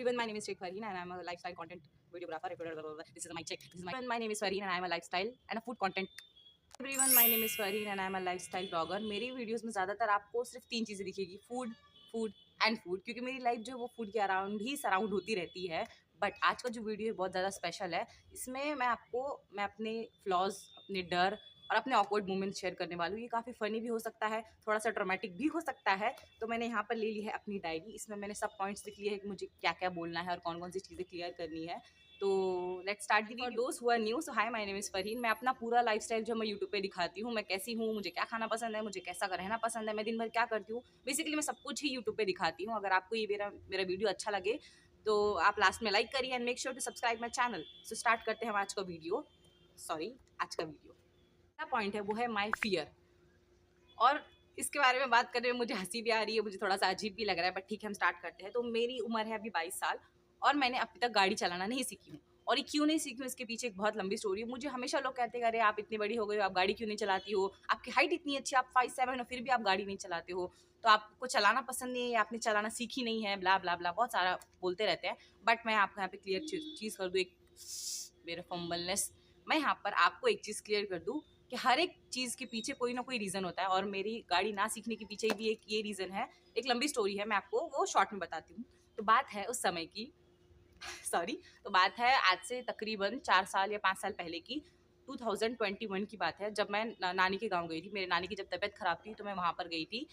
everyone, my name is Sheikh Farheen and I'm a lifestyle content videographer. This is my check. This is my name is Farheen and I'm a lifestyle and a food content. Everyone, my name is Farheen and I'm a lifestyle blogger. मेरी videos में ज़्यादातर आपको सिर्फ 3 चीज़ें दिखेगी, food, food and food, क्योंकि मेरी life जो है वो फूड के अराउंड ही सराउंड होती रहती है। बट आज का जो वीडियो है बहुत ज़्यादा स्पेशल है। इसमें मैं अपने फ्लॉज, अपने डर और अपने ऑकवर्ड मोमेंट्स शेयर करने वाली हूँ। ये काफ़ी फ़नी भी हो सकता है, थोड़ा सा ड्रामेटिक भी हो सकता है। तो मैंने यहाँ पर ले ली है अपनी डायरी। इसमें मैंने सब पॉइंट्स लिख लिए हैं कि मुझे क्या क्या बोलना है और कौन कौन सी चीज़ें क्लियर करनी है। तो लेट्स स्टार्ट दी। फॉर दोस्त who are new, so hi, my name is Farheen. मैं अपना पूरा लाइफस्टाइल जो मैं यूट्यूब पे दिखाती हूँ, मैं कैसी हूँ, मुझे क्या खाना पसंद है, मुझे कैसा रहना पसंद है, मैं दिन भर क्या करती हूँ, बेसिकली मैं सब कुछ ही यूट्यूब पे दिखाती हूँ। अगर आपको ये मेरा वीडियो अच्छा लगे तो आप लास्ट में लाइक करिए and make sure to subscribe my channel. So start करते हैं हम आज का वीडियो। आज का वीडियो पहला पॉइंट है वो है माई फियर। और इसके बारे में बात करने में मुझे हंसी भी आ रही है, मुझे थोड़ा सा अजीब भी लग रहा है, बट ठीक है हम स्टार्ट करते हैं। तो मेरी उम्र है अभी 22 साल और मैंने अभी तक गाड़ी चलाना नहीं सीखी हूँ। और ये क्यों नहीं सीखी हूँ, इसके पीछे एक बहुत लंबी स्टोरी है। मुझे हमेशा लोग कहते हैं अरे आप इतनी बड़ी हो गई हो, आप गाड़ी क्यों नहीं चलाती हो, आपकी हाइट इतनी अच्छी, आप 5'7" हो, फिर भी आप गाड़ी नहीं चलाते हो, तो आपको चलाना पसंद नहीं है, आपने चलाना सीखी नहीं है, ब्ला ब्ला ब्ला, बहुत सारा बोलते रहते हैं। बट मैं आपको यहाँ पे क्लियर चीज़ कर दूँ, एक मेरा फंबलनेस, मैं यहाँ पर आपको एक चीज़ क्लियर कर दूँ कि हर एक चीज़ के पीछे कोई ना कोई रीज़न होता है। और मेरी गाड़ी ना सीखने के पीछे भी एक ये रीज़न है, एक लंबी स्टोरी है, मैं आपको वो शॉर्ट में बताती हूँ। तो बात है उस समय की तो बात है आज से तकरीबन 4 साल या 5 साल पहले की, 2021 की बात है, जब मैं नानी के गाँव गई थी। मेरे नानी की जब तबीयत ख़राब थी तो मैं वहाँ पर गई थी।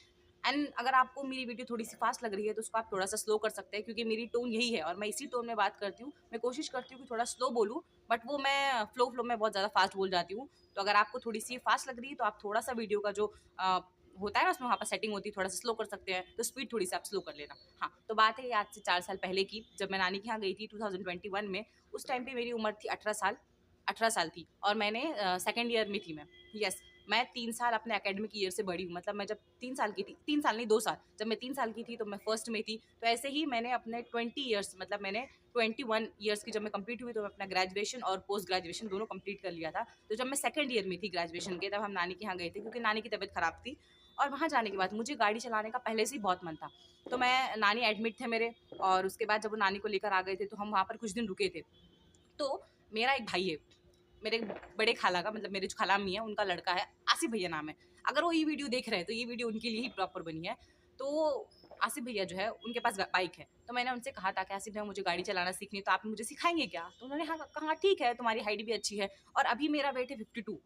एंड अगर आपको मेरी वीडियो थोड़ी सी फास्ट लग रही है तो उसको आप थोड़ा सा स्लो कर सकते हैं, क्योंकि मेरी टोन यही है और मैं इसी टोन में बात करती हूँ। मैं कोशिश करती हूँ कि थोड़ा स्लो बोलूँ, बट वो मैं फ्लो में बहुत ज़्यादा फास्ट बोल जाती हूँ। तो अगर आपको थोड़ी सी फास्ट लग रही है तो आप थोड़ा सा वीडियो का जो होता है ना, उसमें वहाँ पर सेटिंग होती है, थोड़ा सा स्लो कर सकते हैं, तो स्पीड थोड़ी सी आप स्लो कर लेना। हाँ, तो बात है आज से 4 साल पहले की, जब मैं नानी के यहाँ गई थी 2021 में। उस टाइम पे मेरी उम्र थी 18 साल थी और मैंने सेकेंड ईयर में थी मैं। यस, मैं 3 साल अपने एकेडमिक ईयर से बड़ी हूँ। मतलब मैं जब 3 साल की थी, 3 साल नहीं 2 साल, जब मैं 3 साल की थी तो मैं फर्स्ट में थी। तो ऐसे ही मैंने अपने 20 ईयर्स, मतलब मैंने 21 ईयर्स की जब मैं कंप्लीट हुई तो मैं अपना ग्रेजुएशन और पोस्ट ग्रेजुएशन दोनों कंप्लीट कर लिया था। तो जब मैं सेकंड ईयर में थी ग्रेजुएशन के, तब हम नानी के यहाँ गए थे, क्योंकि नानी की तबीयत ख़राब थी। और वहाँ जाने के बाद मुझे गाड़ी चलाने का पहले से ही बहुत मन था। तो मैं, नानी एडमिट थे मेरे, और उसके बाद जब वो नानी को लेकर आ गए थे तो हम वहाँ पर कुछ दिन रुके थे। तो मेरा एक भाई है, मेरे बड़े खाला का, मतलब मेरे जो खाला अम्मी है उनका लड़का है, आसिफ भैया नाम है। अगर वो ये वीडियो देख रहे हैं तो ये वीडियो उनके लिए ही प्रॉपर बनी है। तो आसिफ भैया जो है उनके पास बाइक है, तो मैंने उनसे कहा था कि आसिफ भैया मुझे गाड़ी चलाना सीखनी है, तो आप मुझे सिखाएंगे क्या? तो उन्होंने हाँ कहा ठीक है, तुम्हारी हाइट भी अच्छी है और अभी मेरा वेट है 52।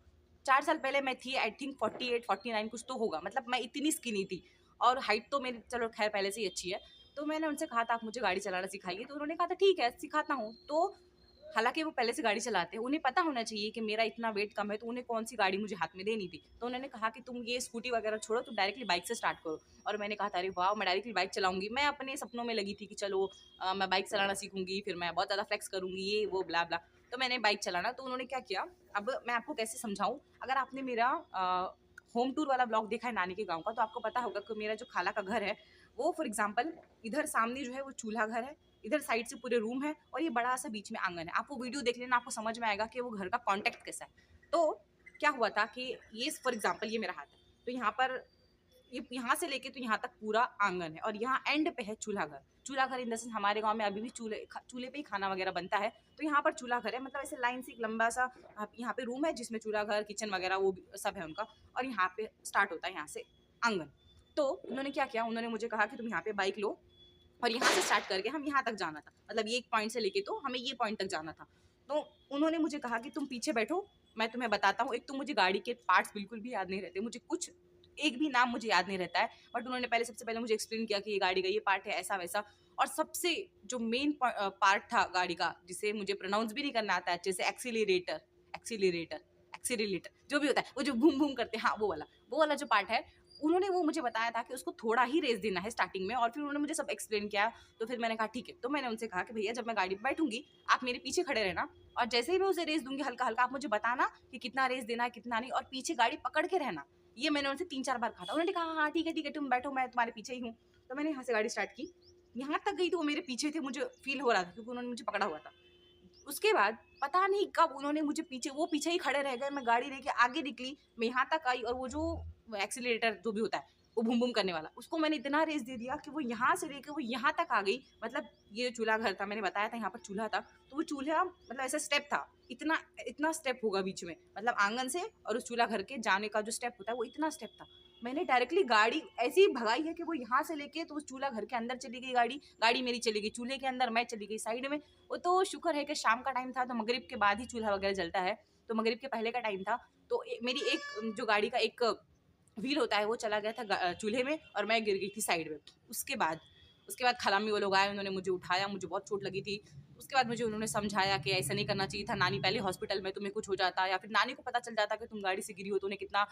4 साल पहले मैं थी आई थिंक 48-49 कुछ तो होगा, मतलब मैं इतनी स्किनी थी। और हाइट तो मेरी चलो खैर पहले से ही अच्छी है। तो मैंने उनसे कहा था आप मुझे गाड़ी चलाना सिखाइए, तो उन्होंने कहा था ठीक है सिखाता हूँ। तो हालाँकि वो पहले से गाड़ी चलाते हैं, उन्हें पता होना चाहिए कि मेरा इतना वेट कम है, तो उन्हें कौन-सी गाड़ी मुझे हाथ में देनी थी। तो उन्होंने कहा कि तुम ये स्कूटी वगैरह छोड़ो, तुम डायरेक्टली बाइक से स्टार्ट करो। और मैंने कहा था अरे वाह! मैं डायरेक्टली बाइक चलाऊँगी। मैं अपने सपनों में लगी थी कि चलो मैं बाइक चलाना सीखूँगी, फिर मैं बहुत ज़्यादा फ्लेक्स करूँगी, ये वो ब्ला-ब्ला। तो मैंने बाइक चलाना, तो उन्होंने क्या किया, अब मैं आपको कैसे समझाऊँ? अगर आपने मेरा होम टूर वाला ब्लॉग देखा है नानी के गाँव का, तो आपको पता होगा कि मेरा जो खाला का घर है, वो फॉर एग्ज़ाम्पल इधर सामने जो है वो चूल्हा घर है, इधर साइड से पूरे रूम है और ये बड़ा-सा बीच में आँगन है। आप वो वीडियो देख लेना, आपको समझ में आएगा कि वो घर का कॉन्टेक्स्ट कैसा है। तो क्या हुआ था कि ये फॉर एग्ज़ाम्पल ये मेरा हाथ है, तो यहाँ पर ये यहाँ से लेके तो यहाँ तक पूरा आँगन है और यहाँ एंड पे है चूल्हा घर। चूल्हा घर इन द सेंस हमारे गाँव में अभी भी चूल्हे पे ही खाना वगैरह बनता है, तो यहाँ पर चूल्हा घर है। मतलब ऐसे लाइन से एक लंबा-सा यहाँ पे रूम है जिसमें चूल्हा घर, किचन वगैरह वो भी सब है उनका, और यहाँ पे स्टार्ट होता है यहाँ से आँगन। तो उन्होंने क्या किया, उन्होंने मुझे कहा कि तुम यहाँ पे बाइक लो और यहाँ से स्टार्ट करके हम यहाँ तक जाना था, मतलब ये एक पॉइंट से लेके तो हमें ये पॉइंट तक जाना था। तो उन्होंने मुझे कहा कि तुम पीछे बैठो, मैं तुम्हें बताता हूँ। एक तो मुझे गाड़ी के पार्ट्स बिल्कुल भी याद नहीं रहते, मुझे कुछ एक भी नाम मुझे याद नहीं रहता है, बट उन्होंने सबसे पहले मुझे एक्सप्लेन किया कि ये गाड़ी का ये पार्ट है, ऐसा वैसा। और सबसे जो मेन पार्ट था गाड़ी का, जिसे मुझे प्रोनाउंस भी नहीं करना आता है अच्छे से, एक्सीलरेटर, एक्सीलरेटर, एक्सीलरेटर जो भी होता है, वो जो बूम बूम करते हैं, हाँ वो वाला जो पार्ट है, उन्होंने वो मुझे बताया था कि उसको थोड़ा ही रेस देना है स्टार्टिंग में, और फिर उन्होंने मुझे सब एक्सप्लेन किया। तो फिर मैंने कहा ठीक है। तो मैंने उनसे कहा कि भैया जब मैं गाड़ी पे बैठूंगी आप मेरे पीछे खड़े रहना, और जैसे ही मैं उसे रेस दूंगी हल्का हल्का आप मुझे बताना कि कितना रेस देना है कितना नहीं, और पीछे गाड़ी पकड़ के रहना। ये मैंने उनसे 3-4 बार कहा था। उन्होंने कहा हाँ ठीक है तुम बैठो, मैं तुम्हारे पीछे ही हूँ। तो मैंने यहाँ से गाड़ी स्टार्ट की, यहाँ तक गई तो वो मेरे पीछे थे, मुझे फील हो रहा था क्योंकि उन्होंने मुझे पकड़ा हुआ था। उसके बाद पता नहीं कब उन्होंने मुझे वो पीछे ही खड़े रह गए, मैं गाड़ी लेके आगे निकली, मैं यहाँ तक आई, और वो जो एक्सीलरेटर जो भी होता है वो बूम बूम करने वाला, उसको मैंने इतना रेस दे दिया कि वो यहाँ से लेके वो यहाँ तक आ गई। मतलब ये चूल्हा घर था, मैंने बताया था यहाँ पर चूल्हा था, तो वो चूल्हा मतलब ऐसा स्टेप था, इतना इतना स्टेप होगा बीच में, मतलब आंगन से और उस चूल्हा घर के जाने का जो स्टेप होता है वो इतना स्टेप था। मैंने डायरेक्टली गाड़ी ऐसी ही भगाई है कि वो यहाँ से लेके तो उस चूल्हा घर के अंदर चली गई, गाड़ी मेरी चली गई चूल्हे के अंदर, मैं चली गई साइड में। वो तो शुक्र है कि शाम का टाइम था, तो मगरिब के बाद ही चूल्हा वगैरह जलता है, तो मगरिब के पहले का टाइम था। तो मेरी एक जो गाड़ी का एक व्हील होता है वो चला गया था चूल्हे में, और मैं गिर गई थी साइड में। उसके बाद खालामी वो लोग आए, उन्होंने मुझे उठाया, मुझे बहुत चोट लगी थी। उसके बाद मुझे उन्होंने समझाया कि ऐसा नहीं करना चाहिए था, नानी पहले हॉस्पिटल में, तुम्हें कुछ हो जाता या फिर नानी को पता चल जाता कि तुम गाड़ी से गिरी हो तो उन्हें कितना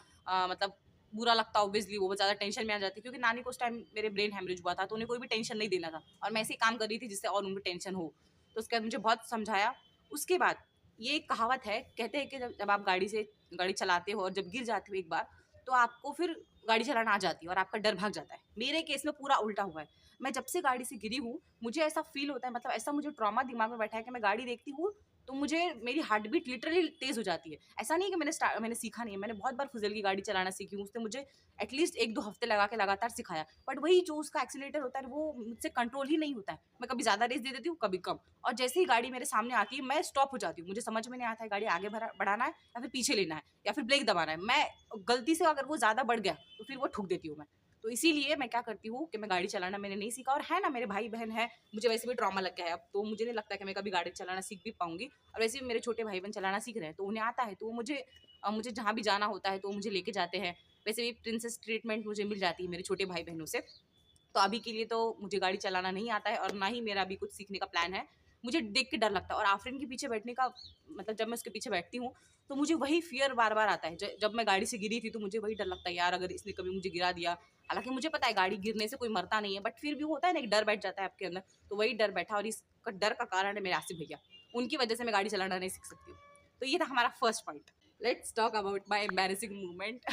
मतलब बुरा लगता, ऑब्वियसली वो ज़्यादा टेंशन में आ जाती, क्योंकि नानी को उस टाइम मेरे ब्रेन हेमरेज हुआ था, तो उन्हें कोई भी टेंशन नहीं देना था, और मैं ऐसे ही काम कर रही थी जिससे और उनको टेंशन हो। तो उसके बाद मुझे बहुत समझाया। उसके बाद ये एक कहावत है, कहते हैं कि जब आप गाड़ी चलाते हो और जब गिर जाते हो एक बार, तो आपको फिर गाड़ी चलाना आ जाती है और आपका डर भाग जाता है। मेरे केस में पूरा उल्टा हुआ है। मैं जब से गाड़ी से गिरी हूँ, मुझे ऐसा फ़ील होता है, मतलब ऐसा मुझे ट्रॉमा दिमाग में बैठा है कि मैं गाड़ी देखती हूँ, तो मुझे मेरी हार्ट बीट लिटरली तेज़ हो जाती है। ऐसा नहीं है कि मैंने सीखा नहीं है, मैंने बहुत बार फ़ुज़ैल की गाड़ी चलाना सीखी हूँ, उसने मुझे एटलीस्ट 1-2 हफ़्ते लगा के लगातार सिखाया। बट वही जो उसका एक्सीलरेटर होता है, वो मुझसे कंट्रोल ही नहीं होता है। मैं कभी ज़्यादा रेस दे देती हूँ, कभी कम, और जैसे ही गाड़ी मेरे सामने आती है, मैं स्टॉप हो जाती हूँ। मुझे समझ में नहीं आता है गाड़ी आगे बढ़ाना है या फिर पीछे लेना है या फिर ब्रेक दबाना है। मैं गलती से अगर वो ज़्यादा बढ़ गया, तो फिर वो ठुक देती हूँ मैं। तो इसीलिए मैं क्या करती हूँ कि मैं गाड़ी चलाना मैंने नहीं सीखा, और है ना मेरे भाई-बहन हैं, मुझे वैसे भी ट्रॉमा लग गया है अब, तो मुझे नहीं लगता कि मैं कभी गाड़ी चलाना सीख भी पाऊँगी, और वैसे भी मेरे छोटे भाई-बहन चलाना सीख रहे हैं, तो उन्हें आता है, तो वो मुझे जहाँ भी जाना होता है, तो वो मुझे लेके जाते हैं। वैसे भी प्रिंसेस ट्रीटमेंट मुझे मिल जाती है मेरे छोटे भाई-बहनों से। तो अभी के लिए तो मुझे गाड़ी चलाना नहीं आता है, और ना ही मेरा अभी कुछ सीखने का प्लान है। मुझे देख के डर लगता है, और आफरीन के पीछे बैठने का मतलब जब मैं उसके पीछे बैठती हूँ, तो मुझे वही फ़ियर बार-बार आता है। ज जब मैं गाड़ी से गिरी थी, तो मुझे वही डर लगता है, यार अगर इसने कभी मुझे गिरा दिया। हालाँकि मुझे पता है गाड़ी गिरने से कोई मरता नहीं है, बट फिर भी होता है ना, एक डर बैठ जाता है आपके अंदर, तो वही डर बैठा, और इसका डर का कारण है मेरे आसिफ भैया। उनकी वजह से मैं गाड़ी चलाना नहीं सीख सकती हूँ। तो ये था हमारा first point. Let's talk about my embarrassing moment.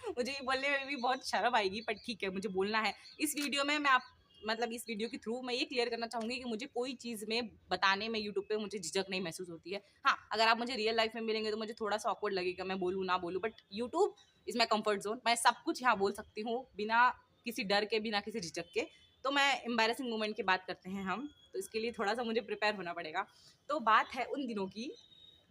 मुझे ये बोलने में भी बहुत शर्म आएगी, पर ठीक है, मुझे बोलना है। इस वीडियो में मैं आप मतलब इस वीडियो के थ्रू मैं ये क्लियर करना चाहूँगी कि मुझे कोई चीज़ में बताने में यूट्यूब पे मुझे झिझक नहीं महसूस होती है। हाँ, अगर आप मुझे रियल लाइफ़ में मिलेंगे तो मुझे थोड़ा-सा ऑकवर्ड लगेगा, मैं बोलूँ, ना बोलूँ, but YouTube is my comfort zone. मैं सब कुछ यहाँ बोल सकती हूँ, बिना किसी डर के, बिना किसी झिझक के। तो मैं एम्बैरेसिंग मोमेंट की बात करते हैं हम, तो इसके लिए थोड़ा-सा मुझे प्रिपेयर होना पड़ेगा। तो बात है उन दिनों की,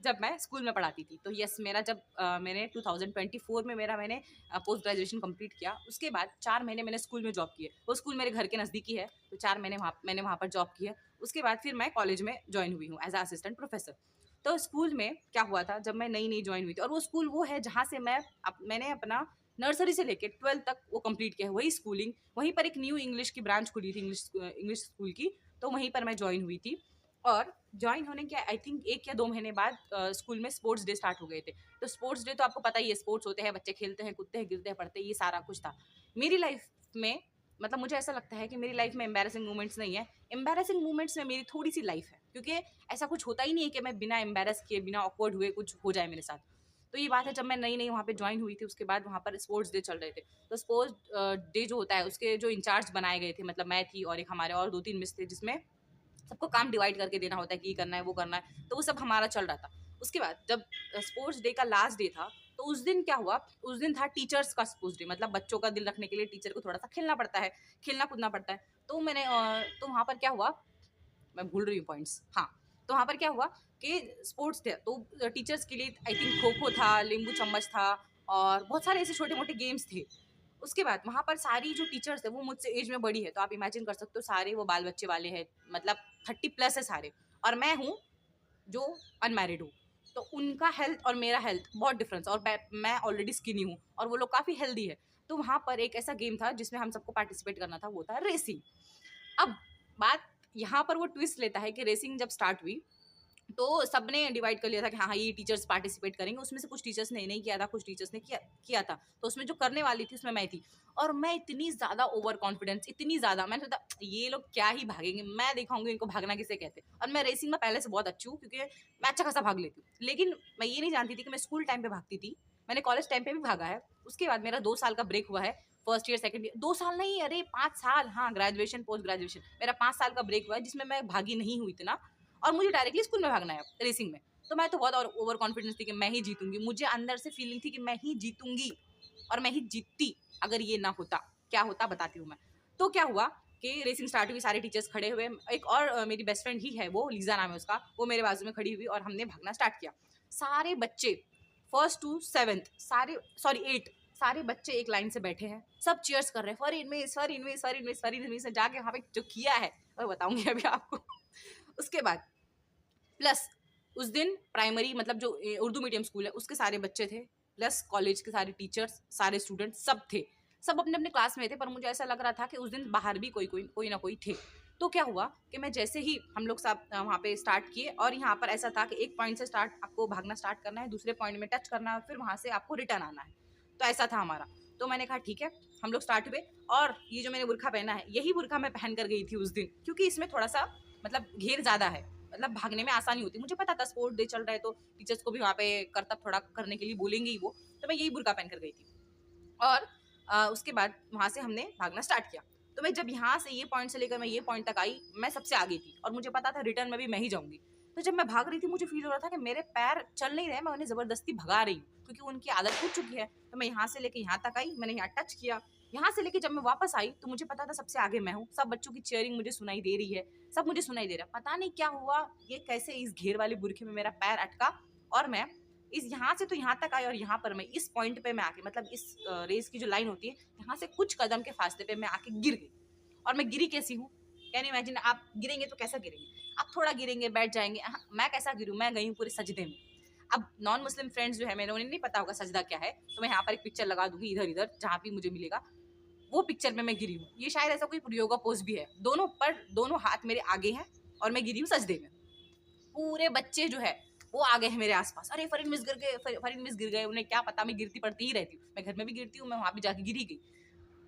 जब मैं स्कूल में पढ़ाती थी। तो यस, मेरा जब मैंने 2024 में मैंने पोस्ट ग्रेजुएशन कंप्लीट किया। उसके बाद 4 महीने मैंने स्कूल में जॉब की है। वो स्कूल मेरे घर के नज़दीक ही है, तो 4 महीने मैंने वहाँ पर जॉब की है। उसके बाद फिर मैं कॉलेज में जॉइन हुई हूँ एज़ अ असिस्टेंट प्रोफ़ेसर। तो स्कूल में क्या हुआ था, जब मैं नई-नई जॉइन हुई थी, और वो स्कूल वो है जहाँ से मैंने अपना नर्सरी से लेके 12th तक वो कंप्लीट किया है, वही स्कूलिंग। वहीं पर एक न्यू इंग्लिश की ब्रांच खुली थी, इंग्लिश स्कूल की, तो वहीं पर मैं जॉइन हुई थी। और जॉइन होने के आई थिंक 1 या 2 महीने बाद स्कूल में स्पोर्ट्स डे स्टार्ट हो गए थे। तो स्पोर्ट्स डे तो आपको पता ही है, स्पोर्ट्स होते हैं, बच्चे खेलते हैं, कूदते हैं, गिरते हैं, पड़ते हैं, ये सारा कुछ था। मेरी लाइफ में मतलब मुझे ऐसा लगता है कि मेरी लाइफ में एम्बैरेसिंग मोमेंट्स नहीं है। एम्बैरेसिंग मोमेंट्स में मेरी थोड़ी-सी लाइफ है, क्योंकि ऐसा कुछ होता ही नहीं है कि मैं बिना एम्बैरेस किए, बिना ऑकवर्ड हुए कुछ हो जाए मेरे साथ। तो ये बात है, जब मैं नई-नई वहाँ पे जॉइन हुई थी, उसके बाद वहाँ पर स्पोर्ट्स डे चल रहे थे। तो स्पोर्ट्स डे जो होता है, उसके जो इंचार्ज बनाए गए थे, मतलब मैं थी और एक हमारे और 2-3 मिस थे, जिसमें सबको काम डिवाइड करके देना होता है कि ये करना है, वो करना है, तो वो सब हमारा चल रहा था। उसके बाद जब स्पोर्ट्स डे का लास्ट डे था, तो उस दिन क्या हुआ, उस दिन था टीचर्स का स्पोर्ट्स डे, मतलब बच्चों का दिल रखने के लिए टीचर को थोड़ा-सा खेलना पड़ता है, खेलना-कूदना पड़ता है। तो वहाँ पर क्या हुआ, मैं भूल रही हूँ पॉइंट्स, हाँ, तो वहाँ पर क्या हुआ कि स्पोर्ट्स डे, तो टीचर्स के लिए आई थिंक खो-खो था, लींबू चम्मच था, और बहुत सारे ऐसे छोटे-मोटे गेम्स थे। उसके बाद वहाँ पर सारी जो टीचर्स थे, वो मुझसे एज में बड़ी है, तो आप इमेजिन कर सकते हो, सारे वो बाल बच्चे वाले हैं, मतलब 30 प्लस है सारे, और मैं हूँ जो अनमैरिड हूँ। तो उनका हेल्थ और मेरा हेल्थ बहुत डिफरेंस, और मैं ऑलरेडी स्किनी हूँ और वो लोग काफ़ी हेल्दी है। तो वहाँ पर एक ऐसा गेम था जिसमें हम सबको पार्टिसिपेट करना था, वो था रेसिंग। अब बात यहाँ पर वो ट्विस्ट लेता है कि रेसिंग जब स्टार्ट हुई, तो सबने डिवाइड कर लिया था कि हाँ, हाँ, ये टीचर्स पार्टिसिपेट करेंगे। उसमें से कुछ टीचर्स ने नहीं किया था, कुछ टीचर्स ने किया था। तो उसमें जो करने वाली थी, उसमें मैं थी, और मैं इतनी ज़्यादा ओवर कॉन्फिडेंस, इतनी ज़्यादा, मैंने सोचा ये लोग क्या ही भागेंगे, मैं दिखाऊँगी इनको भागना किसे कहते हैं। और मैं रेसिंग में पहले से बहुत अच्छी हूँ, क्योंकि मैं अच्छा खासा भाग लेती हूँ। लेकिन मैं ये नहीं जानती थी कि मैं स्कूल टाइम पे भागती थी। मैंने कॉलेज टाइम पे भी भागा है। उसके बाद मेरा 2 साल का ब्रेक हुआ है। फर्स्ट ईयर, सेकंड ईयर, 2 साल नहीं, अरे 5 साल, हाँ, ग्रेजुएशन, पोस्ट ग्रेजुएशन, मेरा 5 साल का ब्रेक हुआ है, जिसमें मैं भागी नहीं हुई इतना, और मुझे डायरेक्टली स्कूल में भागना है रेसिंग में। तो मैं तो बहुत और ओवर कॉन्फिडेंस थी कि मैं ही जीतूंगी, मुझे अंदर से फीलिंग थी कि मैं ही जीतूंगी, और मैं ही जीतती अगर ये ना होता। क्या होता बताती हूँ मैं। तो क्या हुआ कि रेसिंग स्टार्ट हुई, सारे टीचर्स खड़े हुए, एक और मेरी बेस्ट फ्रेंड ही है, वो लीजा नाम है उसका, वो मेरे बाजू में खड़ी हुई और हमने भागना स्टार्ट किया। सारे बच्चे फर्स्ट टू सेवेंथ, सारे सॉरी 8 सारे बच्चे एक लाइन से बैठे हैं, सब चीयर्स कर रहे हैं, Farheen miss Farheen miss Farheen miss Farheen miss. जाके वहाँ पे जो किया है मैं बताऊंगी अभी आपको। उसके बाद प्लस उस दिन प्राइमरी मतलब जो उर्दू मीडियम स्कूल है उसके सारे बच्चे थे, प्लस कॉलेज के सारे टीचर्स, सारे स्टूडेंट सब थे, सब अपने अपने क्लास में थे। पर मुझे ऐसा लग रहा था कि उस दिन बाहर भी कोई ना कोई थे। तो क्या हुआ कि मैं जैसे ही हम लोग सब वहाँ पे स्टार्ट किए, और यहाँ पर ऐसा था कि एक पॉइंट से स्टार्ट आपको भागना स्टार्ट करना है, दूसरे पॉइंट में टच करना है, फिर वहाँ से आपको रिटर्न आना है। तो ऐसा था हमारा। तो मैंने कहा ठीक है, हम लोग स्टार्ट हुए। और ये जो मैंने बुरखा पहना है, यही बुरखा मैं पहन कर गई थी उस दिन, क्योंकि इसमें थोड़ा सा मतलब घेर ज्यादा है, मतलब भागने में आसानी होती है। मुझे पता था स्पोर्ट डे चल रहा है तो टीचर्स को भी वहाँ पे करतब थोड़ा करने के लिए बोलेंगे ही वो, तो मैं यही बुरका पहन कर गई थी। और उसके बाद वहाँ से हमने भागना स्टार्ट किया। तो मैं जब यहाँ से ये पॉइंट से लेकर मैं ये पॉइंट तक आई, मैं सबसे आगे थी और मुझे पता था रिटर्न में भी मैं ही जाऊंगी। तो जब मैं भाग रही थी मुझे फील हो रहा था कि मेरे पैर चल नहीं रहे, मैं उन्हें जबरदस्ती भगा रही हूँ क्योंकि उनकी आदत छूट चुकी है। तो मैं यहाँ से लेके यहाँ तक आई, मैंने यहाँ टच किया, यहाँ से लेके जब मैं वापस आई तो मुझे पता था सबसे आगे मैं हूँ, सब बच्चों की चीयरिंग मुझे सुनाई दे रही है, सब मुझे सुनाई दे रहा है। पता नहीं क्या हुआ, ये कैसे इस घेर वाले बुरखे में मेरा पैर अटका और मैं इस यहाँ से तो यहाँ तक आई, और यहाँ पर मैं इस पॉइंट पे मैं आके मतलब इस रेस की जो लाइन होती है यहाँ से कुछ कदम के फासले पे मैं आके गिर गई। और मैं गिरी कैसी हूँ, कैन यू इमेजिन? आप गिरेंगे तो कैसा गिरेंगे? आप थोड़ा गिरेंगे बैठ जाएंगे, मैं कैसा गिरूँ, मैं गई हूँ पूरे सजदे में। अब नॉन मुस्लिम फ्रेंड्स जो है मेरे, उन्हें नहीं पता होगा सजदा क्या है, तो मैं यहाँ पर एक पिक्चर लगा दूंगी इधर इधर जहाँ भी मुझे मिलेगा, वो पिक्चर में मैं गिरी हूँ। ये शायद ऐसा कोई योगा पोज भी है, दोनों हाथ मेरे आगे हैं और मैं गिरी हूँ सजदे में। पूरे बच्चे जो है वो आ गए हैं मेरे आसपास, अरे फरीन मिस गिर गए, फरीन मिस गिर गए। उन्हें क्या पता, मैं गिरती पड़ती ही रहती हूँ, मैं घर में भी गिरती हूँ, मैं वहाँ भी जाके गिरी गई।